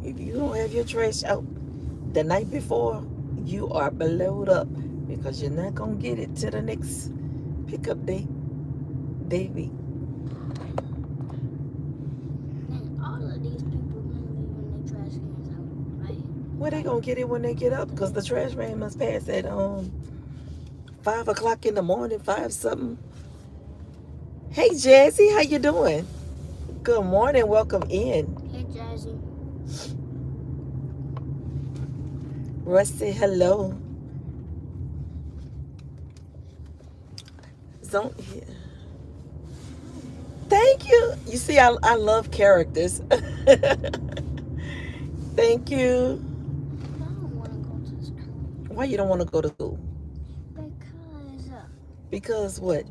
If you don't have your trash out the night before, you are blowed up because you're not gonna get it to the next pickup day, baby. And all of these people been leaving their trash cans out, right? Well, they gonna get it when they get up because the trash man must pass at 5 o'clock in the morning, 5 something. Hey Jazzy, how you doing? Good morning, welcome in. Hey, Jazzy. Rusty, hello. Zone here. Thank you. You see, I love characters. Thank you. I don't want to go to school. Why you don't want to go to school? Because Because what?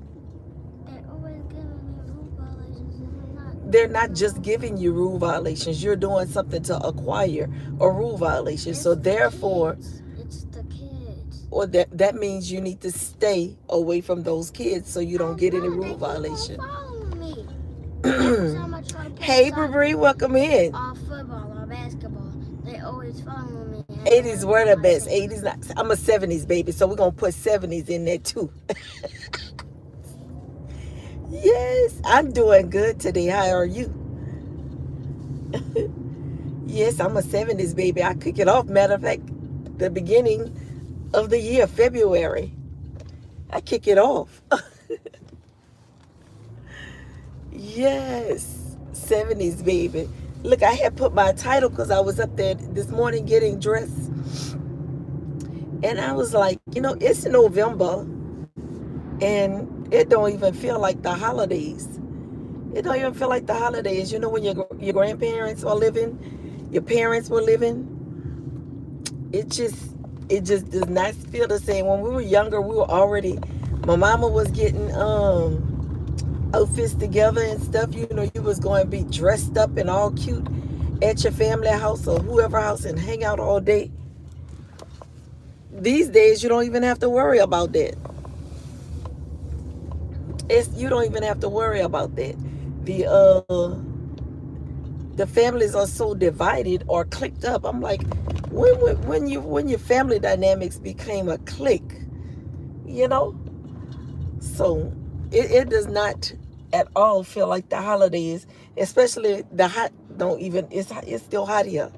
they're always giving me rule violations and I'm not. They're not just giving you rule violations. You're doing something to acquire a rule violation. It's So the therefore, kids. It's the kids. or that means you need to stay away from those kids so you don't get any They rule keep on violation. following me. Every time I try to play Hey, soccer, Brie, welcome in. or football or basketball, they always follow me. 80s were the best. 80s, not, I'm a 70s baby, so we're going to put 70s in there too. Yes, I'm doing good today. How are you? Yes, I'm a 70s baby. I kick it off. Matter of fact, the beginning of the year, February, I kick it off. Yes, 70s baby. Look, I had put my title because I was up there this morning getting dressed. And I was like, it's November and it don't even feel like the holidays. It don't even feel like the holidays. When your grandparents are living, your parents were living, it just does not feel the same. When we were younger, we were already, my mama was getting outfits together and stuff. You was going to be dressed up and all cute at your family house or whoever house and hang out all day. These days, you don't even have to worry about that. You don't even have to worry about that. The the families are so divided or clicked up. I'm like, when your family dynamics became a clique, you know, so it does not at all feel like the holidays, especially the hot. Don't even. It's still hot here.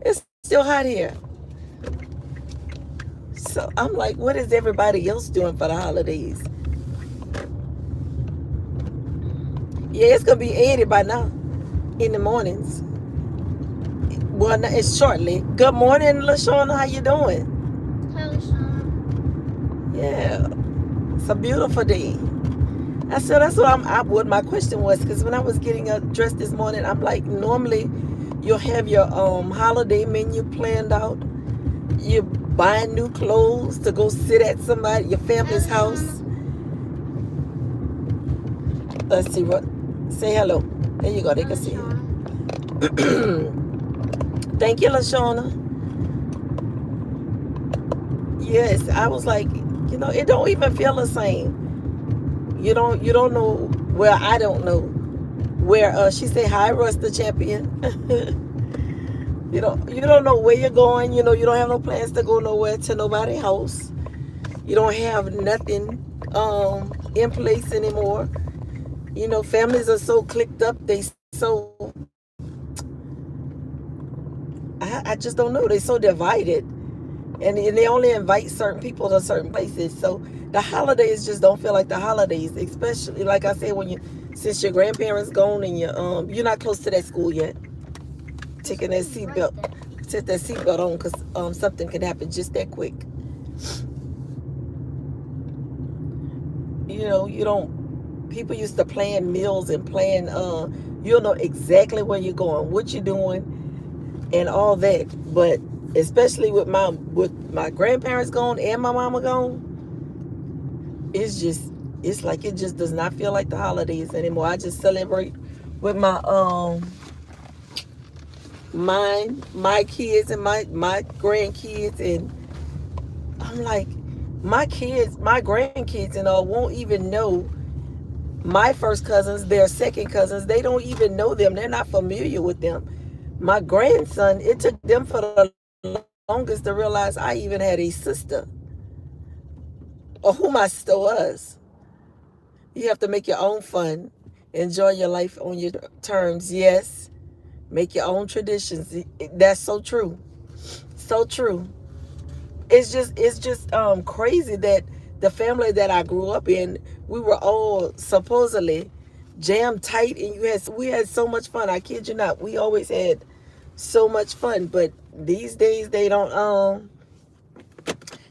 It's still hot here. So I'm like, what is everybody else doing for the holidays? Yeah, it's gonna be 80 by now in the mornings. Well, it's shortly. Good morning, LaShawna. How you doing? Hey, Sean. Yeah, it's a beautiful day. I said that's what my question was, because when I was getting dressed this morning, I'm like, normally you'll have your holiday menu planned out. You're buying new clothes to go sit at your family's house. Let's see what. Say hello. There you go. They can see you. Thank you, LaShawna. Yes, I was like, it don't even feel the same. You don't know. Well, I don't know where. She said, "Hi, Russ, the champion." You don't know where you're going. You don't have no plans to go nowhere to nobody's house. You don't have nothing in place anymore. Families are so clicked up. I just don't know. They're so divided, and they only invite certain people to certain places. So the holidays just don't feel like the holidays, especially like I said, since your grandparents gone and you're not close to that school yet. Taking that seatbelt, set that seatbelt on because something can happen just that quick. You don't. People used to plan meals and plan. You'll know exactly where you're going, what you're doing, and all that. But especially with my grandparents gone and my mama gone, it's just it's like it just does not feel like the holidays anymore. I just celebrate with my kids and my grandkids, and I'm like, my grandkids and all won't even know my first cousins, their second cousins. They don't even know them. They're not familiar with them. My grandson, it took them for the longest to realize I even had a sister, or who my sister was. You have to make your own fun, enjoy your life on your terms. Yes, make your own traditions. That's so true. So true. It's just crazy that the family that I grew up in, we were all supposedly jam tight, and we had so much fun. I kid you not, we always had so much fun. But these days they don't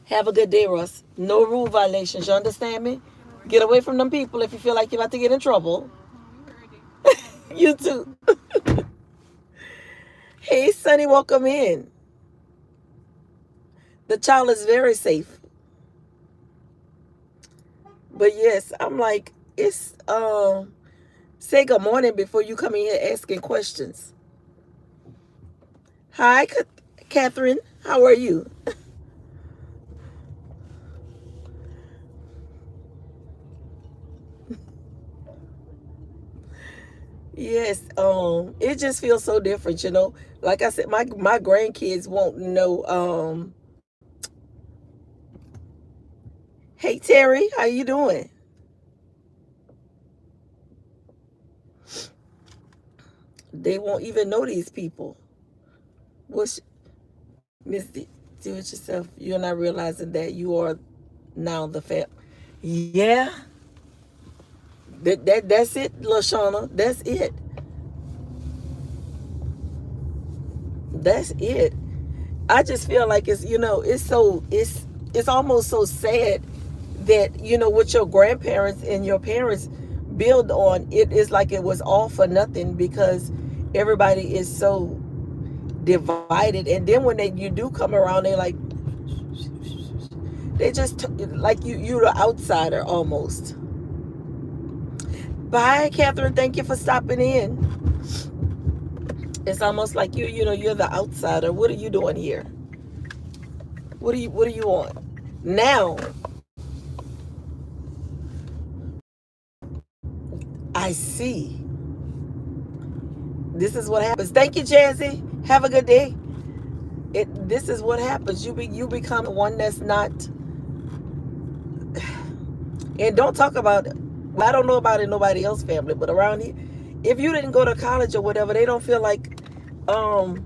have a good day, Russ. No rule violations. You understand me? Get away from them people if you feel like you're about to get in trouble. You too. Hey, Sonny, welcome in. The child is very safe. But yes, I'm like, it's say good morning before you come in here asking questions. Hi, Catherine. How are you? Yes. It just feels so different, you know. Like I said, my grandkids won't know. Hey Terry, how you doing? They won't even know these people. What's Miss do it yourself? You're not realizing that you are now the fam. Yeah, that's it, Lashana. That's it. That's it. I just feel like it's almost so sad that what your grandparents and your parents build on, it is like it was all for nothing because everybody is so divided. And then when you do come around, they're like, they just like you're the outsider almost. Bye, Catherine. Thank you for stopping in. It's almost like you're the outsider. What are you doing here? What do you want? Now, I see. This is what happens. Thank you, Jazzy. Have a good day. This is what happens. You become one that's not. And don't talk about. Well, I don't know about in nobody else's family, but around here, if you didn't go to college or whatever, they don't feel like um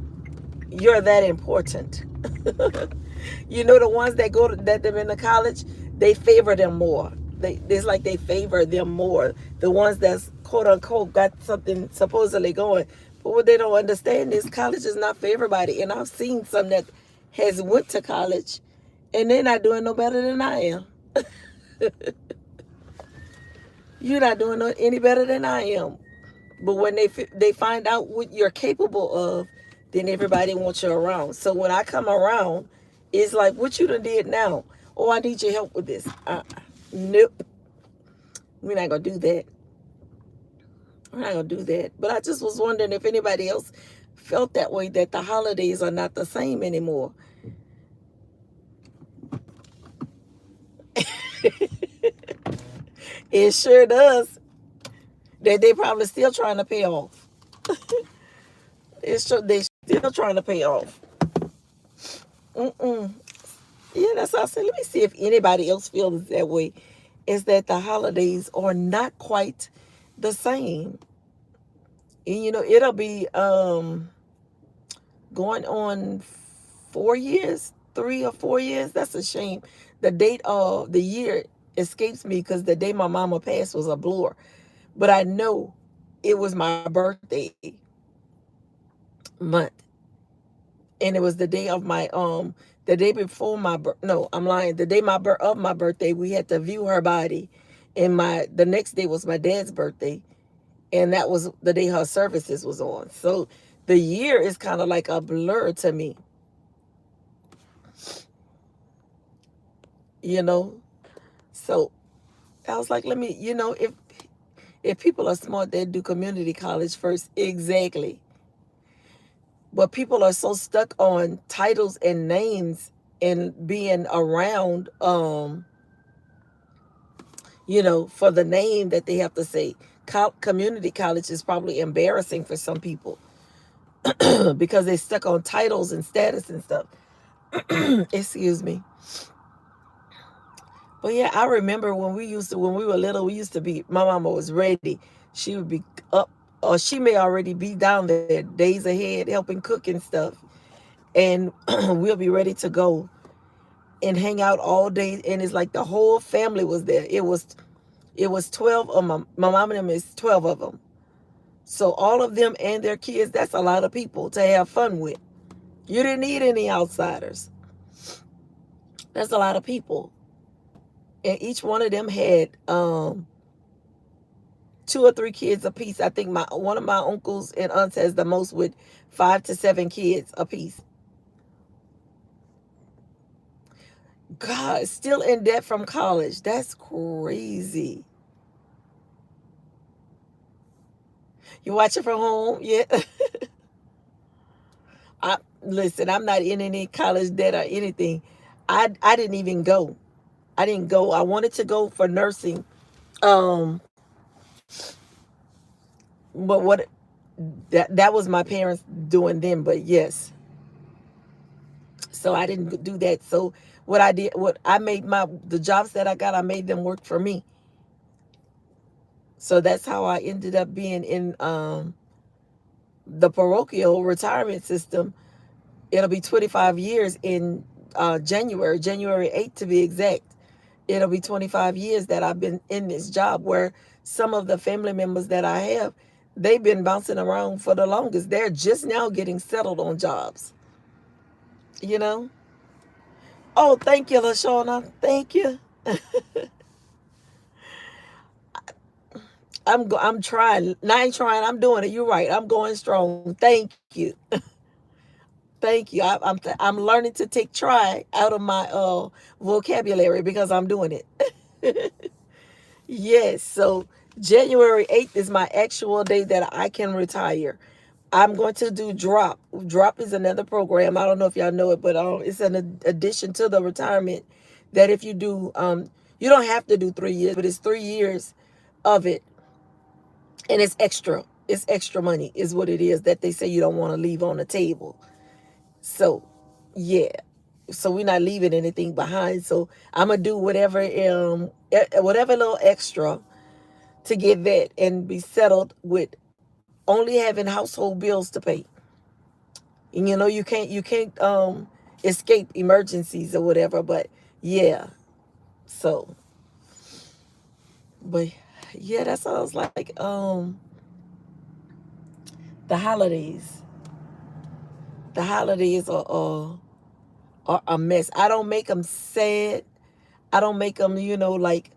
you're that important. The ones that that they're in the college, they favor them more. It's like they favor them more. The ones that's quote unquote got something supposedly going, but what they don't understand is college is not for everybody. And I've seen some that has went to college, and they're not doing no better than I am. You're not doing any better than I am. But when they find out what you're capable of, then everybody wants you around. So when I come around, it's like, what you done did now? Oh, I need your help with this. Nope, we're not gonna do that. We're not gonna do that. But I just was wondering if anybody else felt that way, that the holidays are not the same anymore. It sure does. That they probably still trying to pay off. It's true. They still trying to pay off. Mm-mm. Yeah, that's what I said. Let me see if anybody else feels that way. Is that the holidays are not quite the same. And it'll be going on 4 years, 3 or 4 years. That's a shame. The date of the year escapes me because the day my mama passed was a blur. But I know it was my birthday month. And it was the day of the day before no, I'm lying. The day of my birthday, we had to view her body. And the next day was my dad's birthday, and that was the day her services was on. So the year is kind of like a blur to me, you know. So I was like, let me, if people are smart, they do community college first. Exactly. But people are so stuck on titles and names and being around, for the name that they have to say. Community college is probably embarrassing for some people because they're stuck on titles and status and stuff. Excuse me. But yeah, I remember when we were little, we used to be, my mama was ready. She would be up, or she may already be down there days ahead helping cook and stuff. And we'll be ready to go and hang out all day. And it's like the whole family was there. It was 12 of my mom and them is 12 of them. So all of them and their kids, that's a lot of people to have fun with. You didn't need any outsiders. That's a lot of people. And each one of them had two or three kids apiece. I think my one of my uncles and aunts has the most with 5 to 7 kids apiece. God, still in debt from college. That's crazy. You watch it from home? Yeah. Listen, I'm not in any college debt or anything. I didn't even go. I didn't go. I wanted to go for nursing. Um, but what that was my parents doing then. But yes, so I didn't do that. So what I made the jobs that I got, I made them work for me. So that's how I ended up being in the parochial retirement system. It'll be 25 years in January 8th to be exact. It'll be 25 years that I've been in this job where some of the family members that I have, they've been bouncing around for the longest. They're just now getting settled on jobs, you know? Oh, thank you, LaShawna. Thank you. I'm trying. I ain't trying. I'm doing it. You're right. I'm going strong. Thank you. Thank you. I'm learning to take try out of my vocabulary because I'm doing it. Yes. So January 8th is my actual day that I can retire. I'm going to do drop. Drop is another program. I don't know if y'all know it, but it's an addition to the retirement that if you do, you don't have to do 3 years, but it's 3 years of it, and it's extra. It's extra money, is what it is that they say you don't want to leave on the table. So, yeah. So we're not leaving anything behind. So I'm gonna do whatever little extra to get that and be settled with only having household bills to pay. And you can't escape emergencies or whatever. But yeah. So, but yeah, that sounds like the holidays. The holidays are a mess. I don't make them sad. I don't make them, like,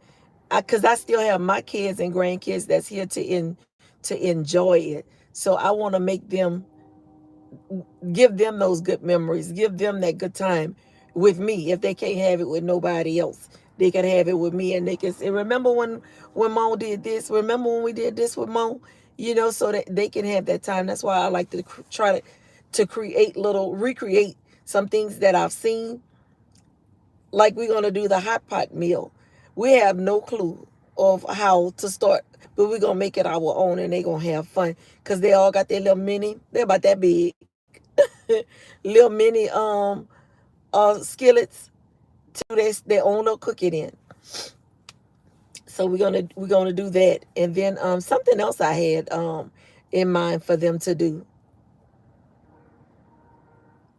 because I still have my kids and grandkids that's here to enjoy it. So I want to make them, give them those good memories, give them that good time with me. If they can't have it with nobody else, they can have it with me, and they can say, "Remember when Mo did this? Remember when we did this with Mo?" So that they can have that time. That's why I like to try to recreate some things that I've seen. Like we're gonna do the hot pot meal. We have no clue of how to start, but we're gonna make it our own, and they're gonna have fun because they all got their little mini. They're about that big, little mini skillets to do their own little cooking in. So we're gonna do that, and then something else I had in mind for them to do.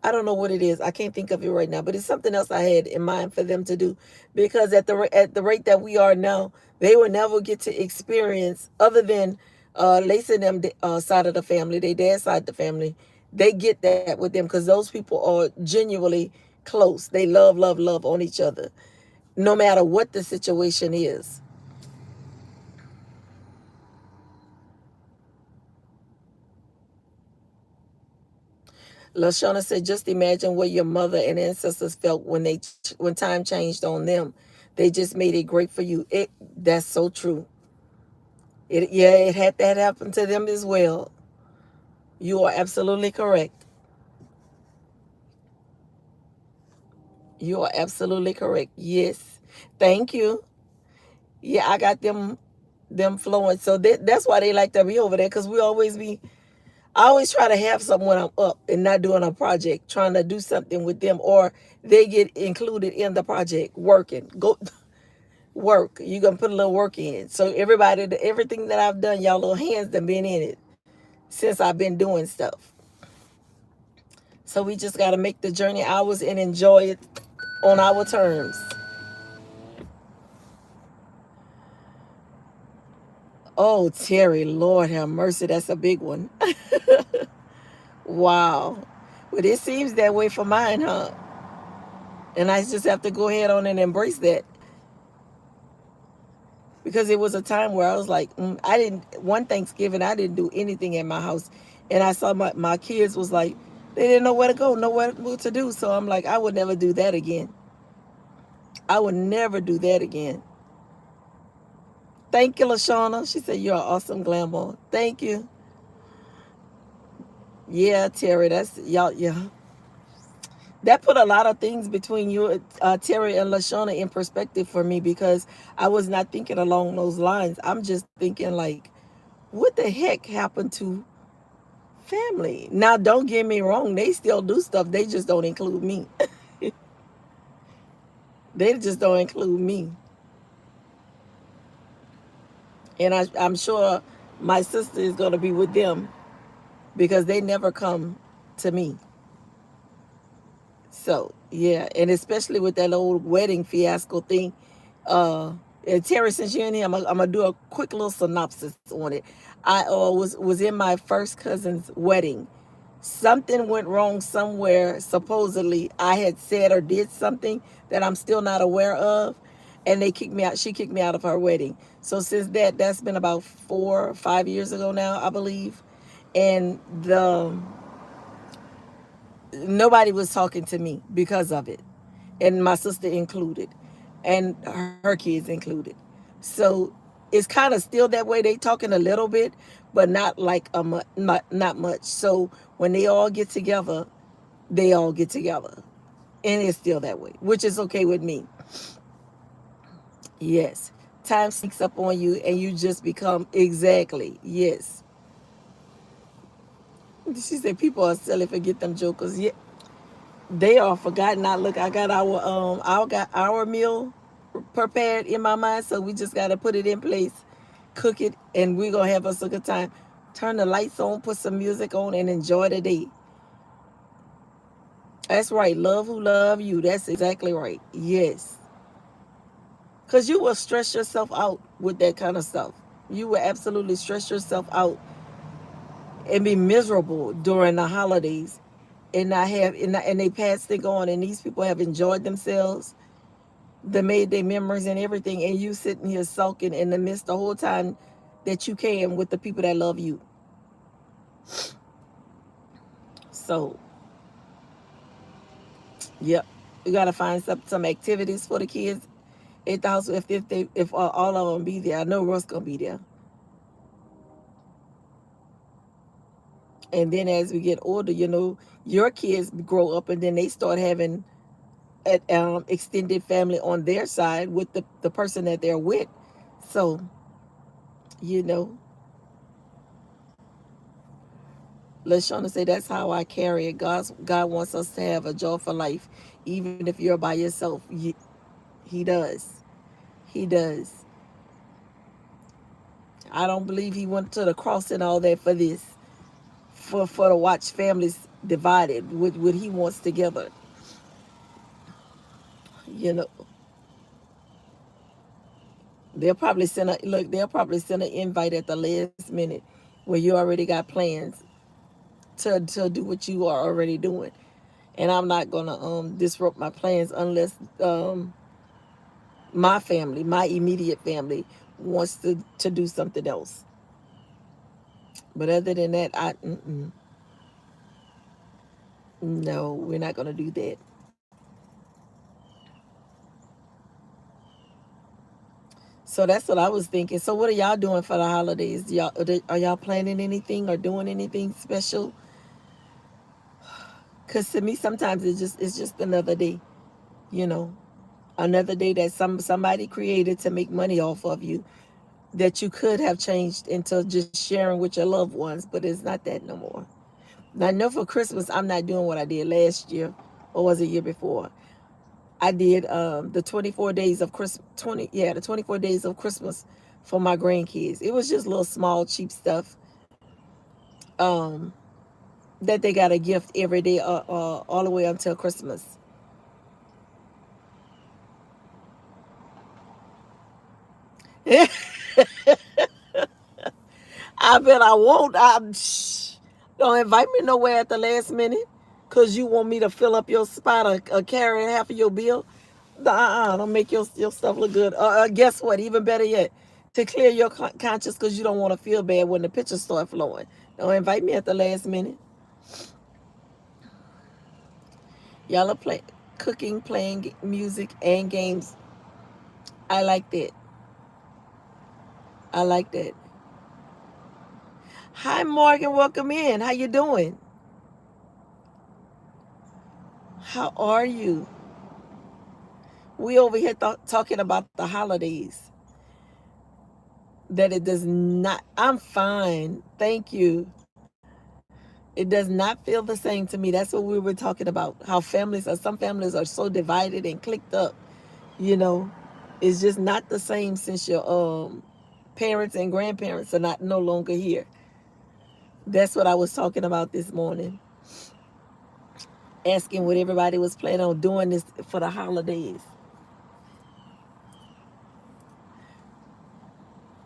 I don't know what it is. I can't think of it right now, but it's something else I had in mind for them to do, because at the rate that we are now, they will never get to experience, other than Lacey and them side of the family, they dad side of the family. They get that with them because those people are genuinely close. They love, love, love on each other, no matter what the situation is. Lashana said, just imagine what your mother and ancestors felt when time changed on them. They just made it great for you. That's so true. It had that happen to them as well. You are absolutely correct. You are absolutely correct. Yes. Thank you. Yeah, I got them flowing. So that's why they like to be over there, because we always be I always try to have something when I'm up and not doing a project, trying to do something with them, or they get included in the project, working. Go work. You gonna put a little work in. So everything that I've done, y'all little hands done been in it since I've been doing stuff. So we just gotta make the journey ours and enjoy it on our terms. Oh, Terry, Lord have mercy, that's a big one. Wow. But it seems that way for mine, huh? And I just have to go ahead on and embrace that, because it was a time where I was like, I didn't. One Thanksgiving, I didn't do anything at my house, and I saw my kids was like, they didn't know where to go, know what to do. So I'm like, I would never do that again. I would never do that again. Thank you, Lashana. She said you're an awesome glamour. Thank you. Yeah, Terry, that's y'all. Yeah, that put a lot of things between you, Terry and Lashana, in perspective for me, because I was not thinking along those lines. I'm just thinking like, what the heck happened to family? Now, don't get me wrong, they still do stuff. They just don't include me. They just don't include me. And I'm sure my sister is going to be with them because they never come to me. So yeah, and especially with that old wedding fiasco thing. Uh, and Terry, since you're in here, I'm gonna do a quick little synopsis on it. I was in my first cousin's wedding. Something went wrong somewhere. Supposedly, I had said or did something that I'm still not aware of, and they kicked me out. She kicked me out of her wedding. So since that's been about 4 or 5 years ago now, I believe, and the nobody was talking to me because of it, and my sister included, and her kids included. So it's kind of still that way. They talking a little bit, but not like not much. So when they all get together, they all get together, and it's still that way, which is okay with me. Yes, time sneaks up on you, and you just become exactly yes. She said people are silly, forget them jokers. Yeah, they are forgotten. I look, I got our meal prepared in my mind, so we just gotta put it in place, cook it, and we're gonna have us a good time. Turn the lights on, put some music on, and enjoy the day. That's right. Love who love you. That's exactly right. Yes, because you will stress yourself out with that kind of stuff. You will absolutely stress yourself out and be miserable during the holidays, and not have and they passed it on, and these people have enjoyed themselves. They made their memories and everything, and you sitting here sulking in the midst the whole time that you can with the people that love you. So, yep, you gotta find some activities for the kids at the house. If all of them be there, I know Russ gonna be there. And then as we get older, your kids grow up, and then they start having extended family on their side with the person that they're with. So, you know, LaShawna say that's how I carry it. God wants us to have a joyful life, even if you're by yourself. He does. He does. I don't believe he went to the cross and all that for this, for to watch families divided with what he wants together. You know, they'll probably send an invite at the last minute where you already got plans to do what you are already doing. And I'm not gonna disrupt my plans unless my family, my immediate family, wants to do something else. But other than that, No, we're not gonna do that. So that's what I was thinking. So what are y'all doing for the holidays? Are y'all planning anything or doing anything special? Cause to me sometimes it's just another day, you know, another day that somebody created to make money off of you that you could have changed into just sharing with your loved ones, but it's not that no more. Now I know for Christmas I'm not doing what I did last year, or was it year before? I did the 24 days of Christmas 20 yeah, the 24 days of Christmas for my grandkids. It was just little small cheap stuff um that they got a gift every day all the way until Christmas. I bet I won't. Don't invite me nowhere at the last minute because you want me to fill up your spot or carry half of your bill. Don't make your stuff look good. Guess what? Even better yet, to clear your conscience because you don't want to feel bad when the pictures start flowing. Don't invite me at the last minute. Y'all are cooking, playing music, and games. I like that. I like that. Hi, Morgan. Welcome in. How you doing? How are you? We over here talking about the holidays. That it does not. I'm fine. Thank you. It does not feel the same to me. That's what we were talking about. How some families are so divided and clicked up. You know, it's just not the same since your parents and grandparents are not no longer here. That's what I was talking about this morning. Asking what everybody was planning on doing this for the holidays.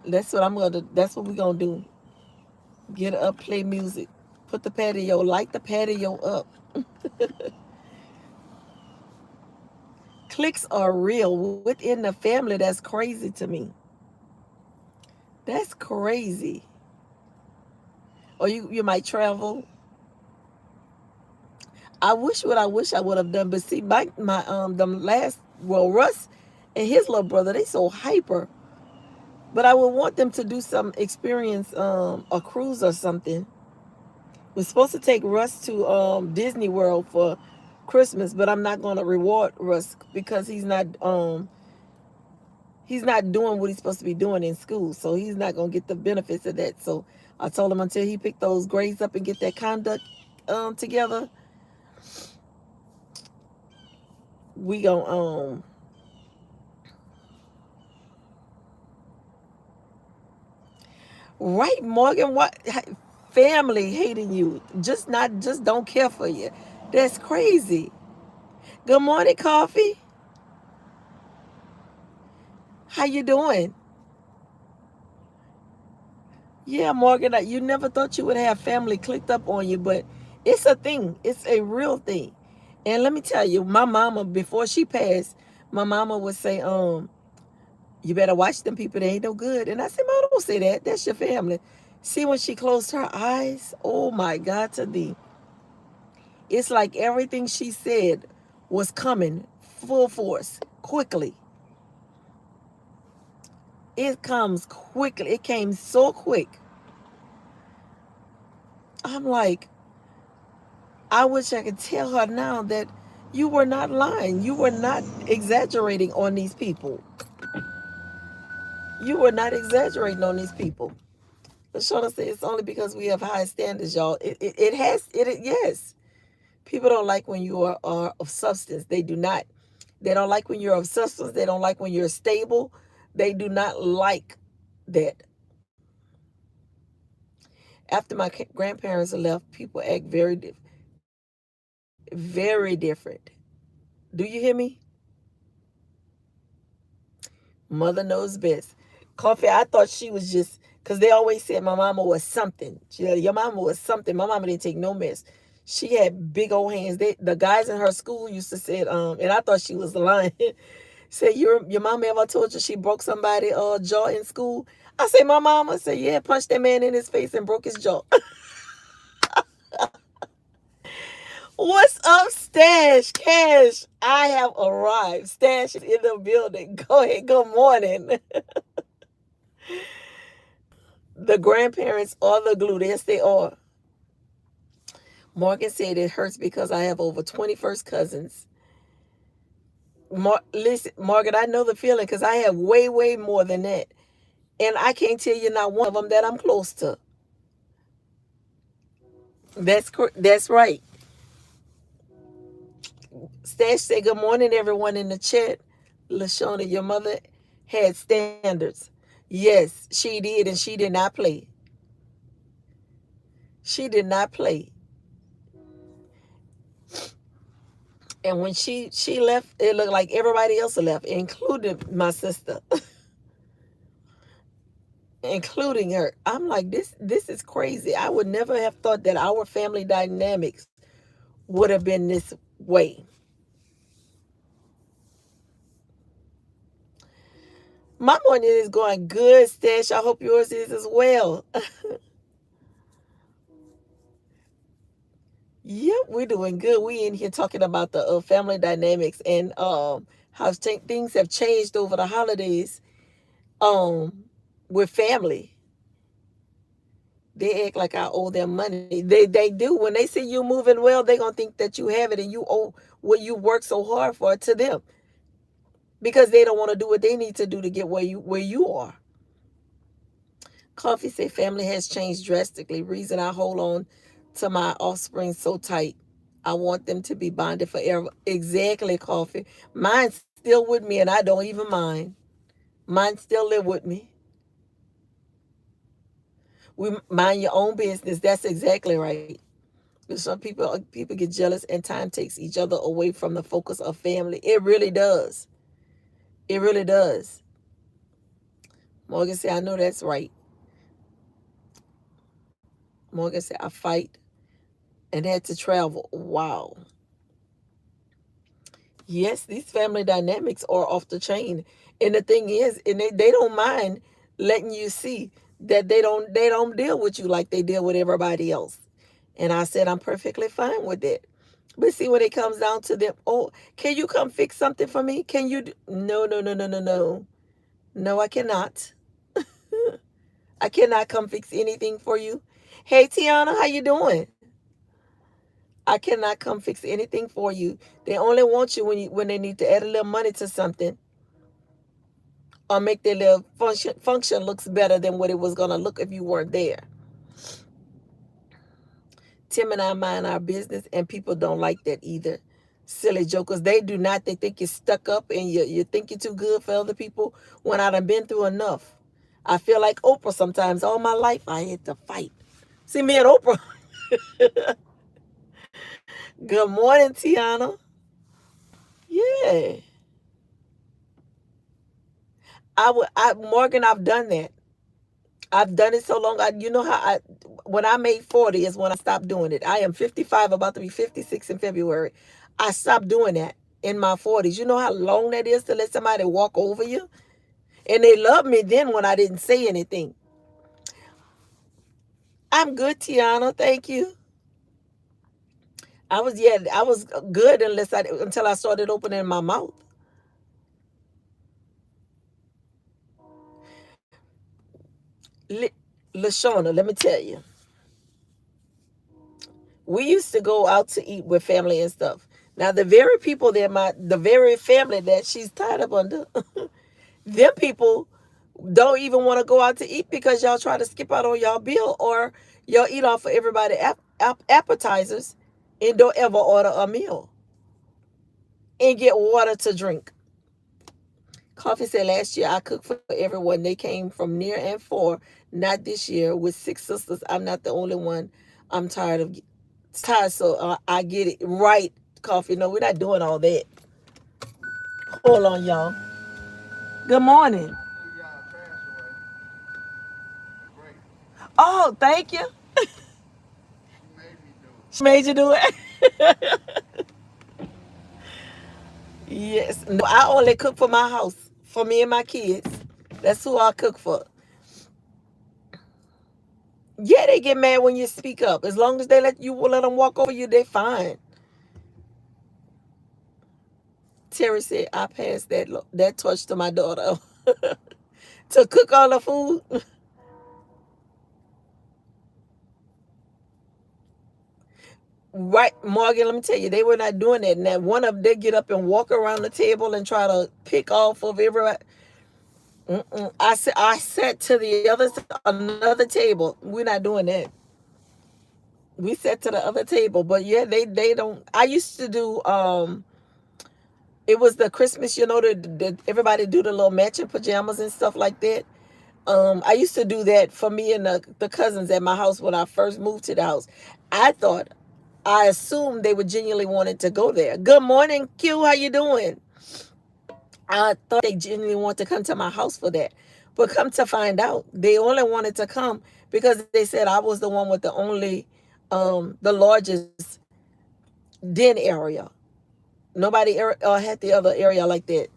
That's what we're gonna do. Get up, play music, put the patio, light the patio up. Clicks are real within the family. That's crazy to me. That's crazy. Or you might travel. I wish I would have done. But see, my them last well Russ and his little brother, they so hyper. But I would want them to do some experience, a cruise or something. We're supposed to take Russ to Disney World for Christmas, but I'm not gonna reward Russ because he's not doing what he's supposed to be doing in school, so he's not gonna get the benefits of that. So I told him until he pick those grades up and get that conduct together, we gonna right, Morgan. What family hating you? Just don't care for you. That's crazy. Good morning, Coffee. How you doing? Yeah, Morgan. You never thought you would have family clicked up on you, but it's a thing. It's a real thing. And let me tell you, my mama before she passed, my mama would say, you better watch them people. They ain't no good. And I said, Mom, don't say that. That's your family. See, when she closed her eyes, oh my God, to thee. It's like everything she said was coming full force, quickly. It comes quickly. It came so quick. I'm like, I wish I could tell her now that you were not lying. You were not exaggerating on these people. You were not exaggerating on these people. But Shona said it's only because we have high standards, y'all. Yes. People don't like when you are of substance. They do not. They don't like when you're of substance. They don't like when you're stable. They do not like that. After my grandparents left, people act very different. Do you hear me? Mother knows best. Coffee, I thought she was just, because they always said my mama was something. Your mama was something. My mama didn't take no mess. She had big old hands. The guys in her school used to say, and I thought she was lying. Say your mama ever told you she broke somebody jaw in school? I say my mama said, yeah, punched that man in his face and broke his jaw. What's up, Stash? Cash, I have arrived. Stash is in the building. Go ahead. Good morning. The grandparents are the glue. Yes, they are. Morgan said it hurts because I have over 21st cousins. Listen, Morgan, I know the feeling because I have way, way more than that. And I can't tell you not one of them that I'm close to. That's right. Stash said, good morning, everyone in the chat. LaShawna, your mother had standards. Yes, she did, and she did not play. She did not play. And when she left, it looked like everybody else left, including my sister, including her. I'm like, this is crazy. I would never have thought that our family dynamics would have been this way. My morning is going good, Stash. I hope yours is as well. Yep, we're doing good. We in here talking about the family dynamics and how things have changed over the holidays um with family. They act like I owe them money. They do. When they see you moving well, they gonna think that you have it and you owe what you work so hard for to them because they don't want to do what they need to do to get where you are. Coffee said family has changed drastically. Reason I hold on to my offspring so tight. I want them to be bonded forever. Exactly, Coffee. Mine's still with me and I don't even mind. Mine still live with me. We mind your own business. That's exactly right. But some people get jealous and time takes each other away from the focus of family. It really does. It really does. Morgan said, I know that's right. Morgan said, I fight and had to travel. Wow. Yes, these family dynamics are off the chain. And the thing is, and they don't mind letting you see that they don't deal with you like they deal with everybody else. And I said I'm perfectly fine with that. But see when it comes down to them, oh, can you come fix something for me? Can you no, no, no, no, no, no. No, I cannot. I cannot come fix anything for you. Hey Tiana, how you doing? I cannot come fix anything for you. They only want you when they need to add a little money to something or make their little function looks better than what it was gonna look if you weren't there. Tim and I mind our business, and people don't like that either. Silly jokers, they do not. They think you're stuck up and you think you're too good for other people. When I done been through enough, I feel like Oprah sometimes. All my life I had to fight. See me and Oprah. Good morning, Tiana. Yeah, Morgan. I've done that. I've done it so long. You know how when I made 40 is when I stopped doing it. I am 55, about to be 56 in February. I stopped doing that in my 40s. You know how long that is to let somebody walk over you? And they loved me then when I didn't say anything. I'm good, Tiana. Thank you. I was good until I started opening my mouth. Li- LaShawna, let me tell you. We used to go out to eat with family and stuff. Now the very family that she's tied up under, them people don't even want to go out to eat because y'all try to skip out on y'all bill or y'all eat off of everybody appetizers and don't ever order a meal and get water to drink. Coffee said last year I cooked for everyone. They came from near and far. Not this year with six sisters. I'm not the only one. I'm tired, so I get it right. Coffee. No, we're not doing all that. Hold on, y'all. Good morning. Oh, thank you. She made you do it. Yes. No, I only cook for my house, for me and my kids. That's who I cook for. Yeah, they get mad when you speak up. As long as they let them walk over you, they fine. Terry said I passed that torch to my daughter to cook all the food. Right, Morgan, let me tell you, they were not doing that. Now, one of them, they get up and walk around the table and try to pick off of everybody. Mm-mm. I sat to the another table. We're not doing that. We sat to the other table, but yeah, they don't. I used to do. It was the Christmas, the everybody do the little matching pajamas and stuff like that. I used to do that for me and the cousins at my house when I first moved to the house. I thought, I assumed they would genuinely wanted to go there. Good morning, Q. How you doing? I thought they genuinely want to come to my house for that. But come to find out, they only wanted to come because they said I was the one with the largest den area. Nobody had the other area like that.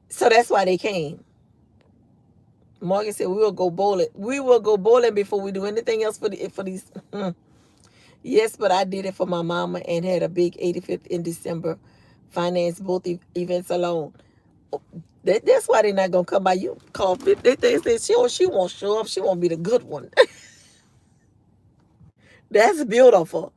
So that's why they came. Morgan said we will go bowling. We will go bowling before we do anything else for these. Yes, but I did it for my mama and had a big 85th in December. Financed both events alone. That's why they're not gonna come by you. Call they say she won't show up. She won't be the good one. That's beautiful.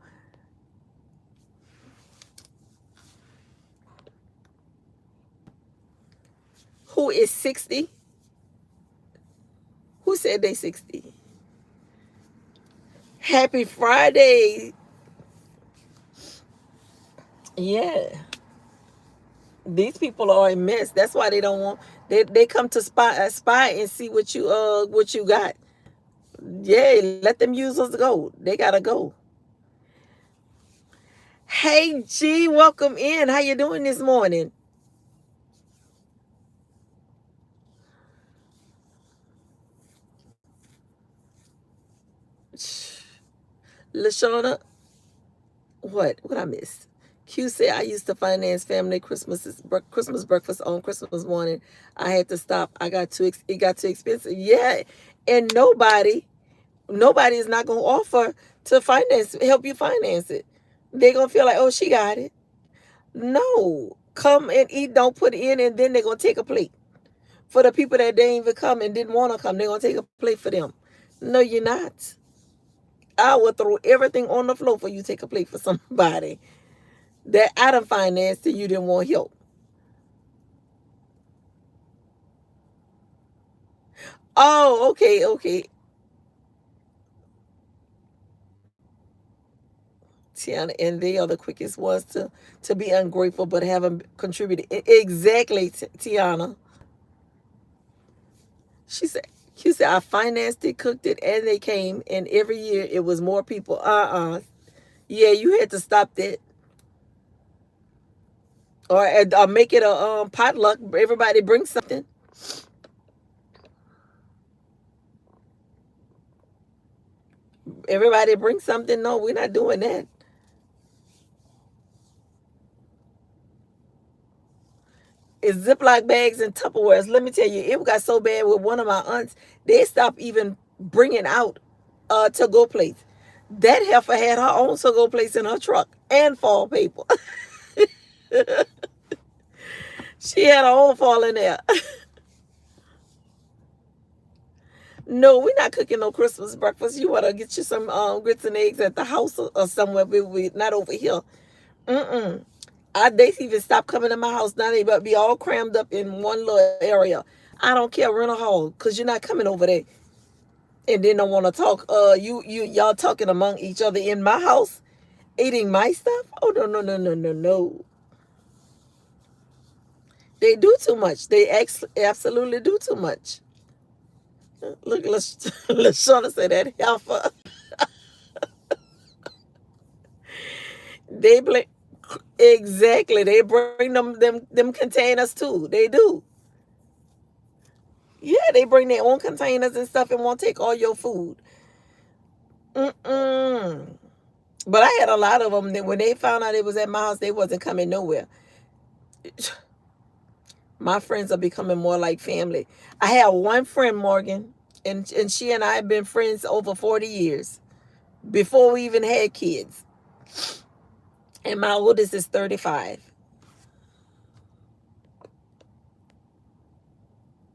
Who is 60? Who said they 60? Happy Friday. Yeah. These people are a mess. That's why they don't want they come to spy and see what you got. Yeah, let them users go. They gotta go. Hey G, welcome in. How you doing this morning? Lashana, what I missed? Q said I used to finance family Christmas breakfast on Christmas morning. I had to stop. It got too expensive. Yeah, and nobody is not gonna offer to help you finance it. They're gonna feel like, oh, she got it. No, come and eat. Don't put it in, and then they're gonna take a plate for the people that didn't even come and didn't want to come. They're gonna take a plate for them. No, you're not. I will throw everything on the floor for you to take a plate for somebody that I done financed and you didn't want help. Oh, okay, okay. Tiana, and they are the quickest ones to be ungrateful but haven't contributed. Exactly, Tiana. She said I financed it, cooked it, and they came, and every year it was more people. Yeah, you had to stop that. Or make it a potluck. Everybody bring something. Everybody bring something. No, we're not doing that. It's Ziploc bags and Tupperwares. Let me tell you, it got so bad with one of my aunts, they stopped even bringing out to-go plates. That heifer had her own to-go plates in her truck and fall paper. She had her own fall in there. No, we're not cooking no Christmas breakfast. You want to get you some grits and eggs at the house or somewhere, but not over here. Mm-mm. They even stopped coming to my house. Now they but be all crammed up in one little area. I don't care, rent a hall, because you're not coming over there. And then don't want to talk. Y'all talking among each other in my house, eating my stuff. Oh no no no no no no. They do too much. They absolutely do too much. Look, Lashana said that heifer. They blame exactly. They bring them containers too. They do. Yeah, they bring their own containers and stuff and won't take all your food. Mm-mm. But I had a lot of them that when they found out it was at my house, they wasn't coming nowhere. My friends are becoming more like family. I have one friend, Morgan, and she and I have been friends over 40 years before we even had kids. And my oldest is 35.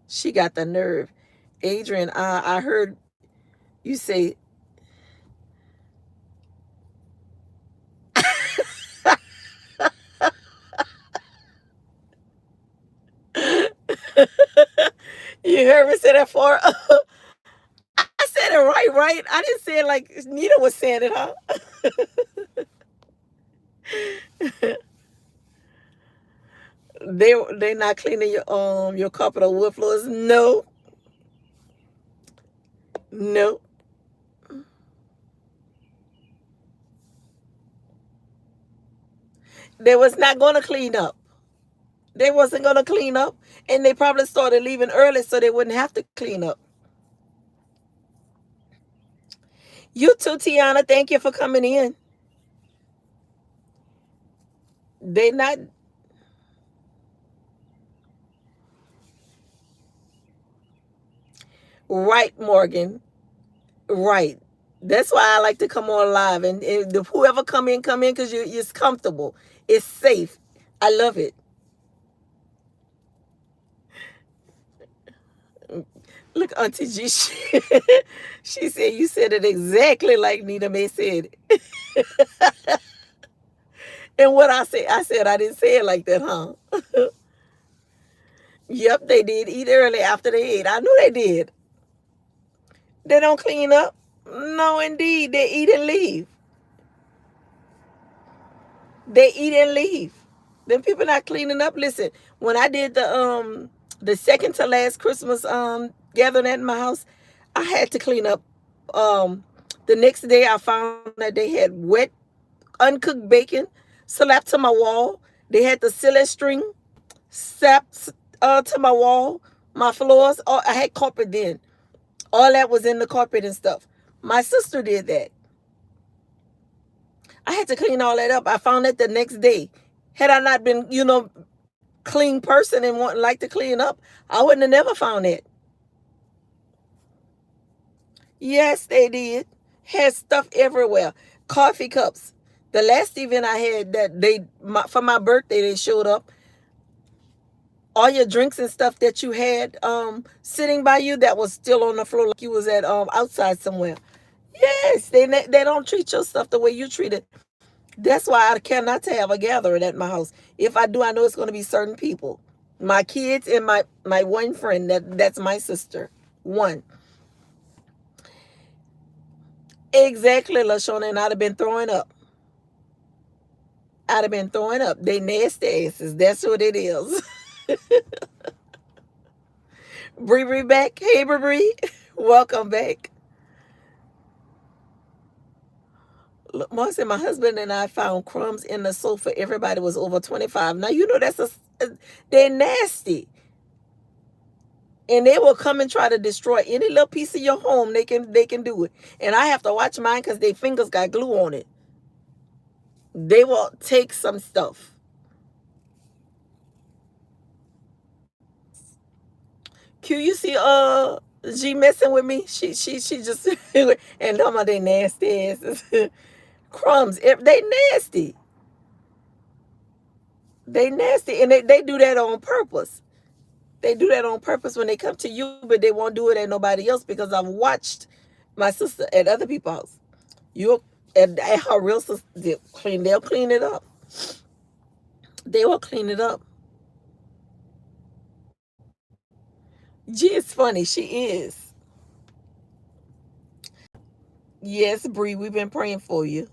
She got the nerve. Adrian, I heard you say, you heard me say that for? I said it right? I didn't say it like Nita was saying it, huh? They not cleaning your carpet or wood floors. No, no. They was not gonna clean up. They wasn't gonna clean up, and they probably started leaving early so they wouldn't have to clean up. You too, Tiana. Thank you for coming in. They not right, Morgan. Right. That's why I like to come on live, and whoever come in because it's comfortable. It's safe. I love it. Look, Auntie G, she said you said it exactly like Nita May said it. And what I said I didn't say it like that, huh? Yep, they did eat early after they ate. I knew they did. They don't clean up. No, indeed, they eat and leave. They eat and leave. Them people not cleaning up. Listen, when I did the second to last Christmas gathering at my house, I had to clean up. Um the next day I found that they had wet, uncooked bacon slapped to my wall. They had the silly string slapped to my wall, my floors. Oh, I had carpet then. All that was in the carpet and stuff. My sister did that. I had to clean all that up. I found it the next day. Had I not been, clean person and want like to clean up, I wouldn't have never found it. Yes, they did. Had stuff everywhere. Coffee cups. The last event I had that for my birthday they showed up. All your drinks and stuff that you had sitting by you that was still on the floor like you was at outside somewhere. Yes, they don't treat your stuff the way you treat it. That's why I cannot have a gathering at my house. If I do, I know it's going to be certain people. My kids and my one friend that's my sister. One. Exactly, LaShawna, and I'd have been throwing up. I'd have been throwing up. They nasty asses. That's what it is. Bree Bree back. Hey Bree. Welcome back. Look, Mark said my husband and I found crumbs in the sofa. Everybody was over 25. Now you know they're nasty. And they will come and try to destroy any little piece of your home. They can do it. And I have to watch mine because their fingers got glue on it. They will take some stuff. Q, you see G messing with me? She just and them are they nasty asses. Crumbs. They nasty. They nasty. And they do that on purpose. They do that on purpose when they come to you, but they won't do it at nobody else because I've watched my sister at other people's house. You at her real sister they'll clean it up. They will clean it up. G is funny. She is. Yes, Bree, we've been praying for you.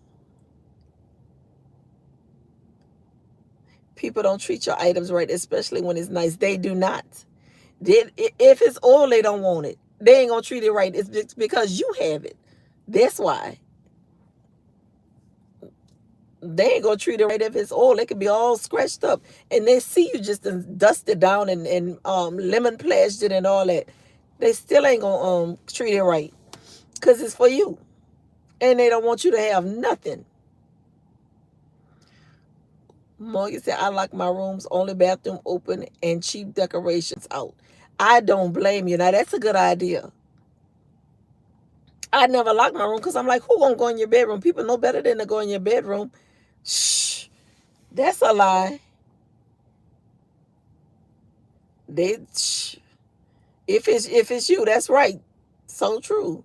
People don't treat your items right, especially when it's nice. They do not. If it's old, they don't want it. They ain't gonna treat it right. It's because you have it. That's why. They ain't gonna treat it right if it's old. It could be all scratched up, and they see you just dusted down and lemon plashed it and all that. They still ain't gonna treat it right because it's for you, and they don't want you to have nothing. Morgan said, "I like my rooms, only bathroom open and cheap decorations out." I don't blame you. Now that's a good idea. I never lock my room because I'm like, who gonna go in your bedroom? People know better than to go in your bedroom. Shh. That's a lie. They, if it's you, that's right. So true.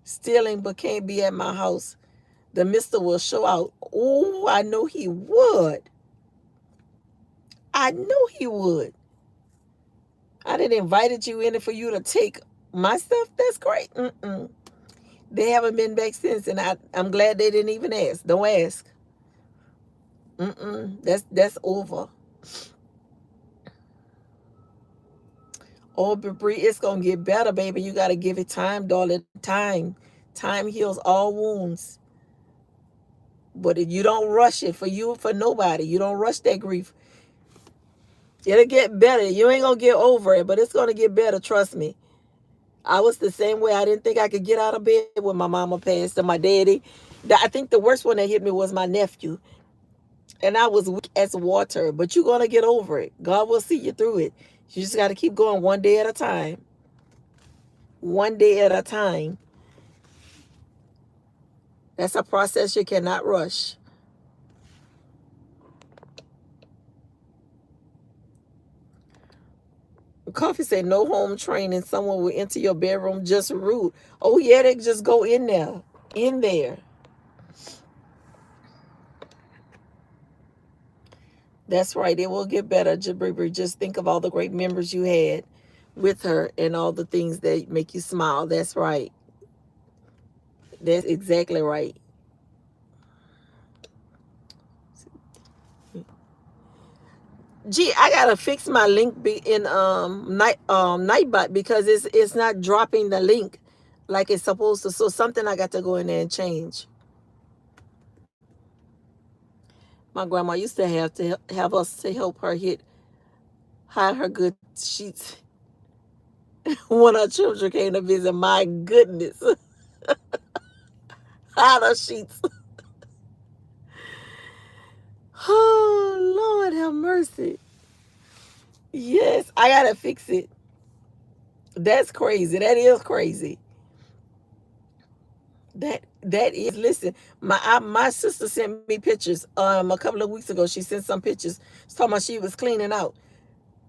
Stealing but can't be at my house. The mister will show out. Oh, I know he would. I know he would. I didn't invited you in for you to take my stuff. That's great. Mm-mm. They haven't been back since, and I'm glad they didn't even ask. Don't ask. Mm-mm. That's over. Oh, Bree, it's gonna get better, baby. You gotta give it time, darling. Time. Time heals all wounds. But if you don't rush it for you, for nobody, you don't rush that grief. It'll get better. You ain't gonna get over it, but it's gonna get better. Trust me. I was the same way. I didn't think I could get out of bed when my mama passed and my daddy. I think the worst one that hit me was my nephew, and I was weak as water. But you're gonna get over it. God will see you through it. You just got to keep going one day at a time. One day at a time. That's a process you cannot rush. Coffee said no home training. Someone will enter your bedroom just rude. Oh yeah, they just go in there. In there. That's right. It will get better, Jabri. Just think of all the great memories you had with her and all the things that make you smile. That's right. That's exactly right. Gee, I gotta fix my link in Nightbot because it's not dropping the link like it's supposed to. So something I got to go in there and change. My grandma used to have us to help her hide her good sheets when her children came to visit. My goodness, hide her sheets. Oh Lord, have mercy. Yes, I gotta fix it. That's crazy. That is crazy. That is. Listen, my sister sent me pictures a couple of weeks ago. She sent some pictures talking about she was cleaning out.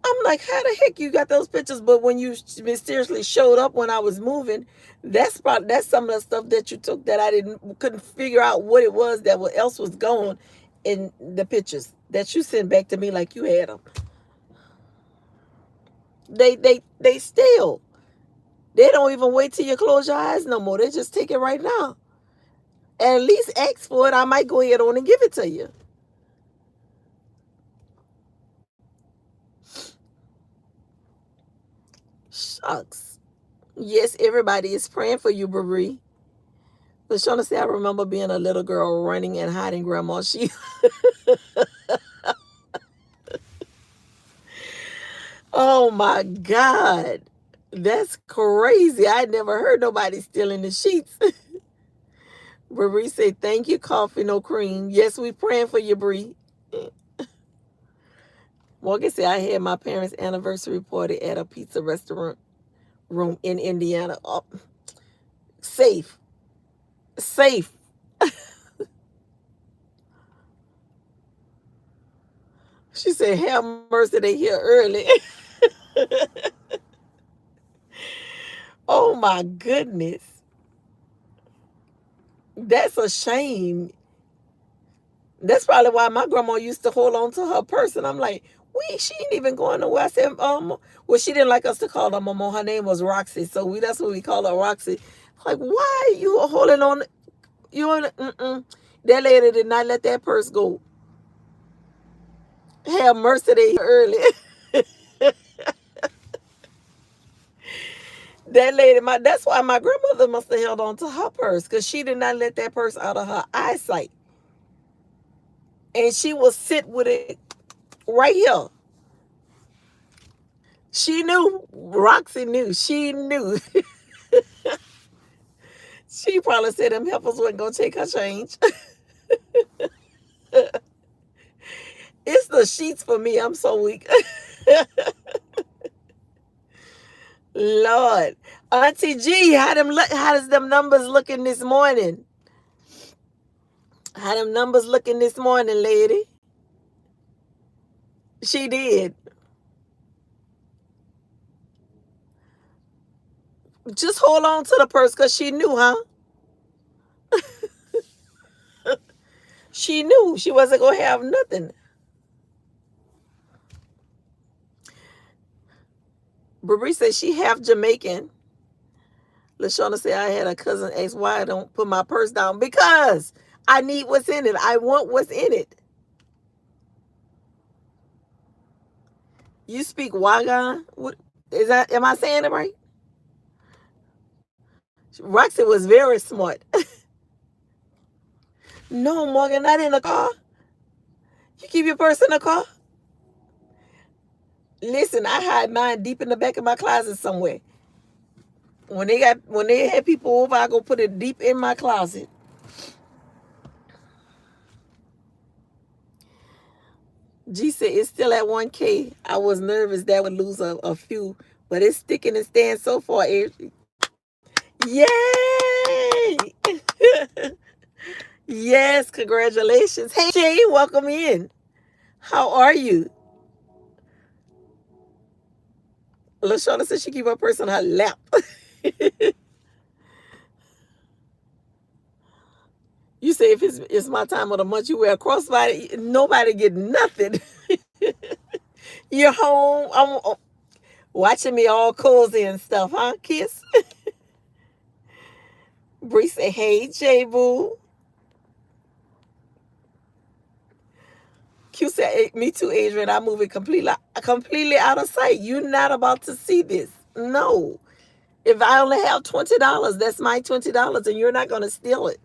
I'm like, how the heck you got those pictures? But when you mysteriously showed up when I was moving, that's some of the stuff that you took that I couldn't figure out what it was that what else was going in the pictures that you sent back to me like you had them. They still. They don't even wait till you close your eyes no more. They just take it right now. And at least ask for it. I might go ahead on and give it to you. Shucks. Yes, everybody is praying for you, Marie. Lashana said, I remember being a little girl running and hiding grandma. Oh my God. That's crazy. I never heard nobody stealing the sheets. Bree said, thank you, coffee, no cream. Yes, we praying for you, Bree. Morgan said, I had my parents' anniversary party at a pizza restaurant room in Indiana. Oh, safe. Safe. She said, have mercy, they here early. Oh my goodness. That's a shame. That's probably why my grandma used to hold on to her purse. And I'm like, she ain't even going nowhere. I said, well, she didn't like us to call her Mama. Her name was Roxy. So that's what we call her, Roxy. Like, why are you holding on? That lady did not let that purse go. Have mercy, they early. That lady, that's why my grandmother must have held on to her purse because she did not let that purse out of her eyesight. And she will sit with it right here. She knew. Roxy knew. She knew. She probably said them heifers wasn't going to take her change. It's the sheets for me. I'm so weak. Lord. Auntie G, how does them numbers looking this morning? How them numbers looking this morning, lady? She did. Just hold on to the purse because she knew, huh? She knew she wasn't going to have nothing. Brie said she half Jamaican. LaShawna said, I had a cousin ask why I don't put my purse down. Because I need what's in it. I want what's in it. You speak Wagan? What is that? Am I saying it right? Roxy was very smart. No, Morgan, not in the car. You keep your purse in the car? Listen, I hide mine deep in the back of my closet somewhere. When they had people over, I go put it deep in my closet. G said it's still at 1K. I was nervous that would lose a few, but it's sticking and staying so far. Yay! Yes, congratulations. Hey Jay, welcome in. How are you? LaShawna said she keep her purse on her lap. You say if it's my time of the month, you wear a crossbody, nobody get nothing. You're home. I'm watching me all cozy and stuff, huh, Kiss? Bree say, hey, J Boo. Q said, hey, me too, Adrian. I'm moving completely out of sight. You're not about to see this. No. If I only have $20, that's my $20, and you're not going to steal it.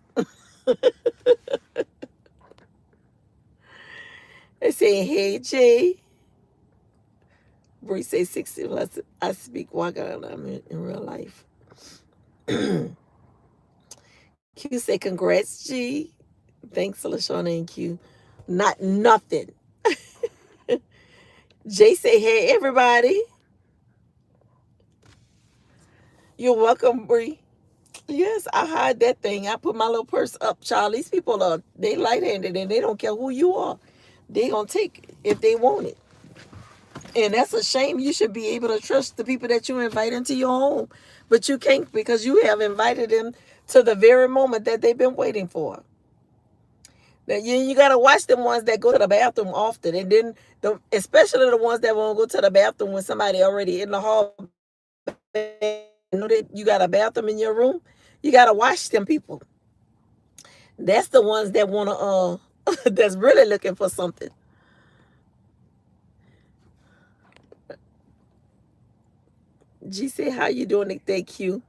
They say, hey, Jay. Bree say 60 plus. I speak Waga in real life. Q say, congrats, G. Thanks, LaShawna and Q. Not nothing. Jay say, hey, everybody. You're welcome, Bree. Yes, I hide that thing. I put my little purse up, child. These people they light-handed and they don't care who you are. They gonna take it if they want it. And that's a shame. You should be able to trust the people that you invite into your home. But you can't because you have invited them to the very moment that they've been waiting for. Now, you got to watch them ones that go to the bathroom often. And then, especially the ones that won't go to the bathroom when somebody already in the hall. You know that you got a bathroom in your room. You got to watch them people. That's the ones that want to, that's really looking for something. G say, how you doing? Thank you.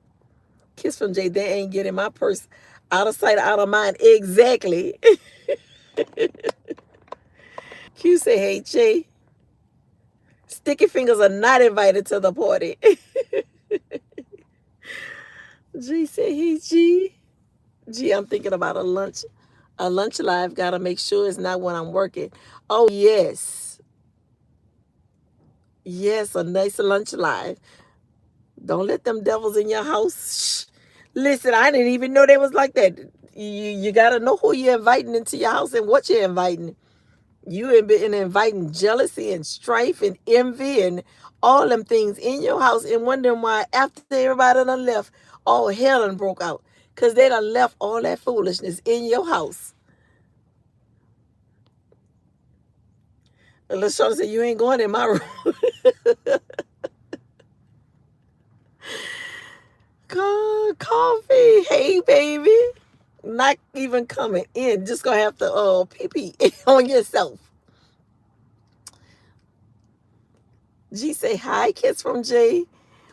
Kiss from Jay. They ain't getting my purse out of sight, out of mind. Exactly. Q say, hey, Jay. Sticky fingers are not invited to the party. G say, hey, G. G, I'm thinking about a lunch. A lunch live. Gotta make sure it's not when I'm working. Oh, yes. Yes, a nice lunch live. Don't let them devils in your house. Shh. Listen, I didn't even know they was like that. You got to know who you're inviting into your house and what you're inviting. You have been inviting jealousy and strife and envy and all them things in your house and wondering why after everybody done left, all hell done broke out. Because they done left all that foolishness in your house. And LaShawn said, you ain't going in my room. Coffee. Hey, baby. Not even coming in. Just gonna have to pee on yourself. G say hi, kids from J.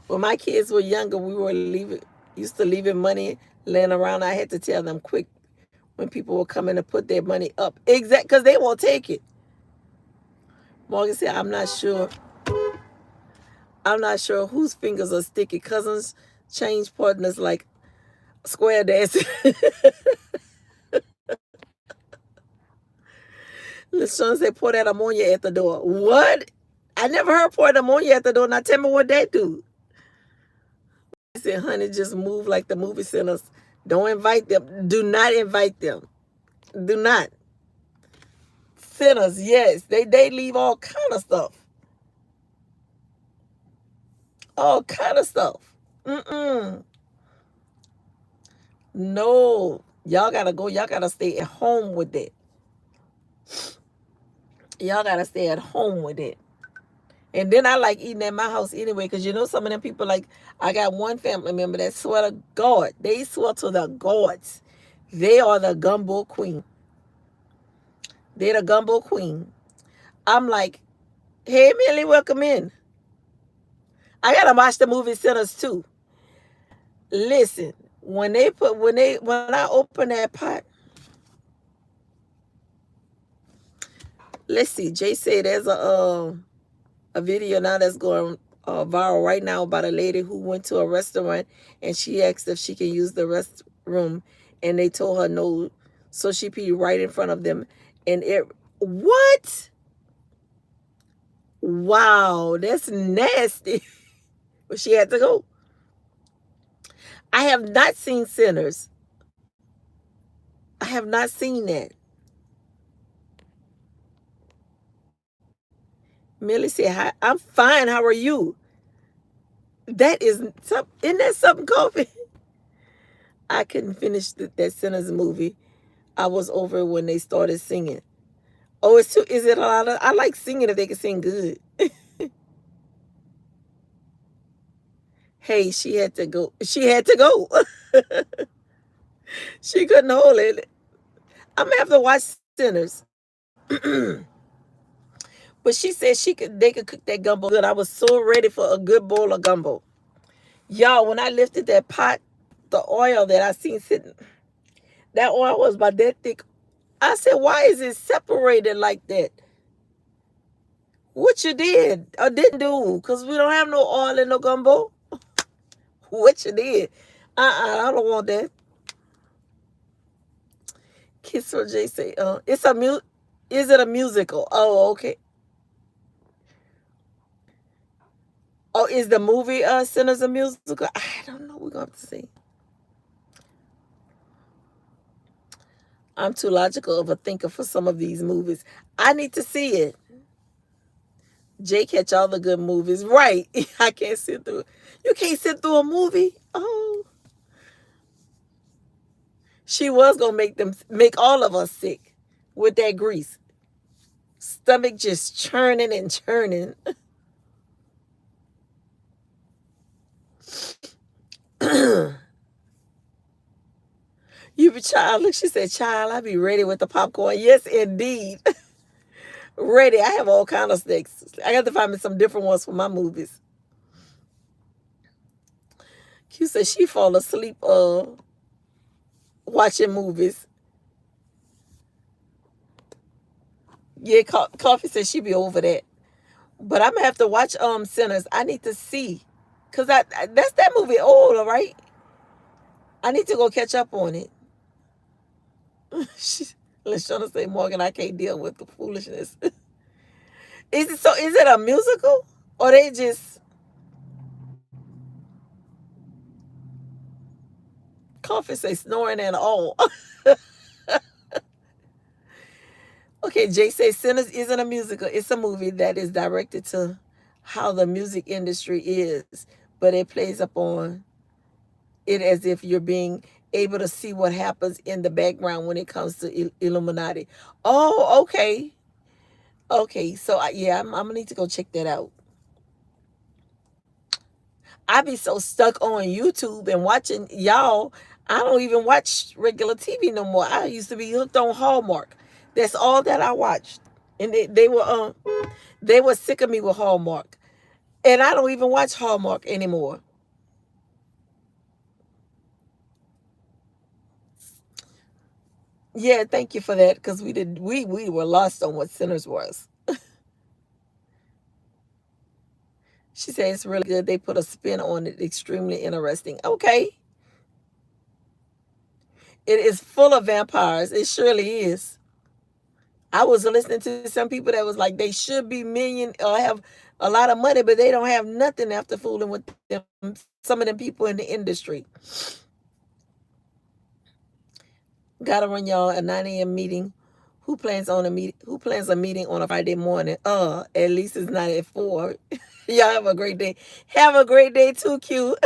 When my kids were younger, we were used to leaving money laying around. I had to tell them quick when people were coming to put their money up. Exact, because they won't take it. Morgan said, I'm not sure. I'm not sure whose fingers are sticky. Cousins change partners like square dancing. LaShawn said, pour that ammonia at the door. What? I never heard pour that ammonia at the door. Now tell me what that do. I said, honey, just move like the movie centers. Don't invite them. Do not invite them. Do not. Sinners, yes. They leave all kind of stuff. All kind of stuff. Mm-mm. No. Y'all gotta go. Y'all gotta stay at home with it. Y'all gotta stay at home with it. And then I like eating at my house anyway, because you know some of them people like I got one family member that swear to God. They swear to the gods. They are the gumbo queen. They're the gumbo queen. I'm like, hey Millie, welcome in. I gotta watch the movie Sinners too. Listen, when I open that pot, let's see. Jay said there's a video now that's going viral right now about a lady who went to a restaurant and she asked if she can use the restroom, and they told her no, so she peed right in front of them, and it what? Wow, that's nasty. But she had to go. I have not seen Sinners. I have not seen that. Millie said, "Hi, I'm fine. How are you?" That is some. Isn't that something, Coffee? I couldn't finish that Sinners movie. I was over when they started singing. Oh, it's too. Is it a lot of? I like singing if they can sing good. Hey, she had to go. She had to go. She couldn't hold it. I'm gonna have to watch Sinners. But she said she could. They could cook that gumbo good. I was so ready for a good bowl of gumbo. Y'all, when I lifted that pot, the oil that I seen sitting, that oil was about that thick. I said, why is it separated like that? What you did or didn't do? Because we don't have no oil in no gumbo. What you did? I don't want that. Kiss for J say, it's a is it a musical? Oh, okay. Oh, is the movie Sinners a musical? I don't know. We're gonna have to see. I'm too logical of a thinker for some of these movies. I need to see it. Jay catch all the good movies. Right. I can't sit through it. You can't sit through a movie. Oh. She was gonna make all of us sick with that grease. Stomach just churning and churning. You be child. Look, she said, child, I be ready with the popcorn. Yes, indeed. Ready. I have all kind of snacks. I got to find me some different ones for my movies. Q said she fall asleep watching movies. Yeah, Coffee said she be over that. But I'm gonna have to watch Sinners. I need to see. Cause that's that movie old, all right? I need to go catch up on it. Let's try to say Morgan, I can't deal with the foolishness. Is it a musical? Or they just Coffee say snoring and all. Okay, Jay says Sinners isn't a musical. It's a movie that is directed to how the music industry is, but it plays upon it as if you're being able to see what happens in the background when it comes to Illuminati. Oh, okay. Okay, so yeah, I'm gonna need to go check that out. I be so stuck on YouTube and watching y'all. I don't even watch regular TV no more. I used to be hooked on Hallmark. That's all that I watched, and they were sick of me with Hallmark, and I don't even watch Hallmark anymore. Yeah, thank you for that because we were lost on what Sinners was. She said it's really good. They put a spin on it, extremely interesting. Okay, it is full of vampires. It surely is. I was listening to some people that was like they should be million or have a lot of money, but they don't have nothing after fooling with them. Some of them people in the industry. Gotta run y'all a 9 a.m. meeting. Who plans a meeting on a Friday morning? At least it's not at 4. Y'all have a great day. Have a great day too, Q.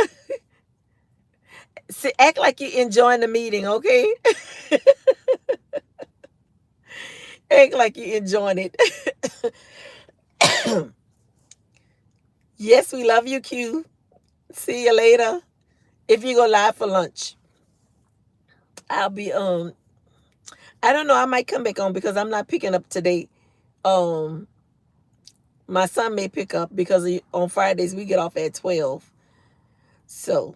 See, act like you're enjoying the meeting, okay? Act like you're enjoying it. Yes, we love you, Q. See you later. If you go live for lunch, I'll be I don't know, I might come back on because I'm not picking up today. Um my son may pick up because on Fridays we get off at 12. So,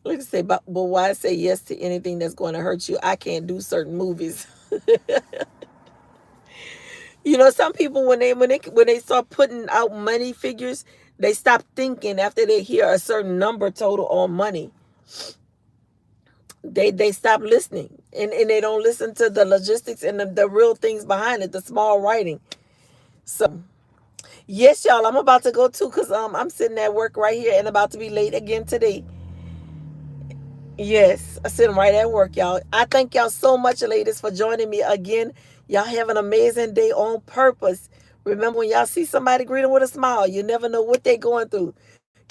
like I say, but why say yes to anything that's going to hurt you? I can't do certain movies. Some people when they start putting out money figures, they stop thinking after they hear a certain number total on money. They stop listening, and they don't listen to the logistics and the real things behind it, the small writing. So yes, y'all, I'm about to go too because I'm sitting at work right here and about to be late again today. Yes, I'm sitting right at work, y'all. I thank y'all so much, ladies, for joining me again. Y'all have an amazing day on purpose. Remember, when y'all see somebody, greet them with a smile. You never know what they're going through.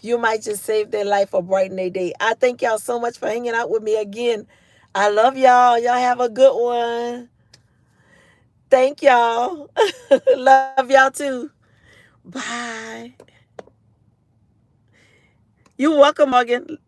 You might just save their life or brighten their day. I thank y'all so much for hanging out with me again. I love y'all. Y'all have a good one. Thank y'all. Love y'all too. Bye. You're welcome, Morgan.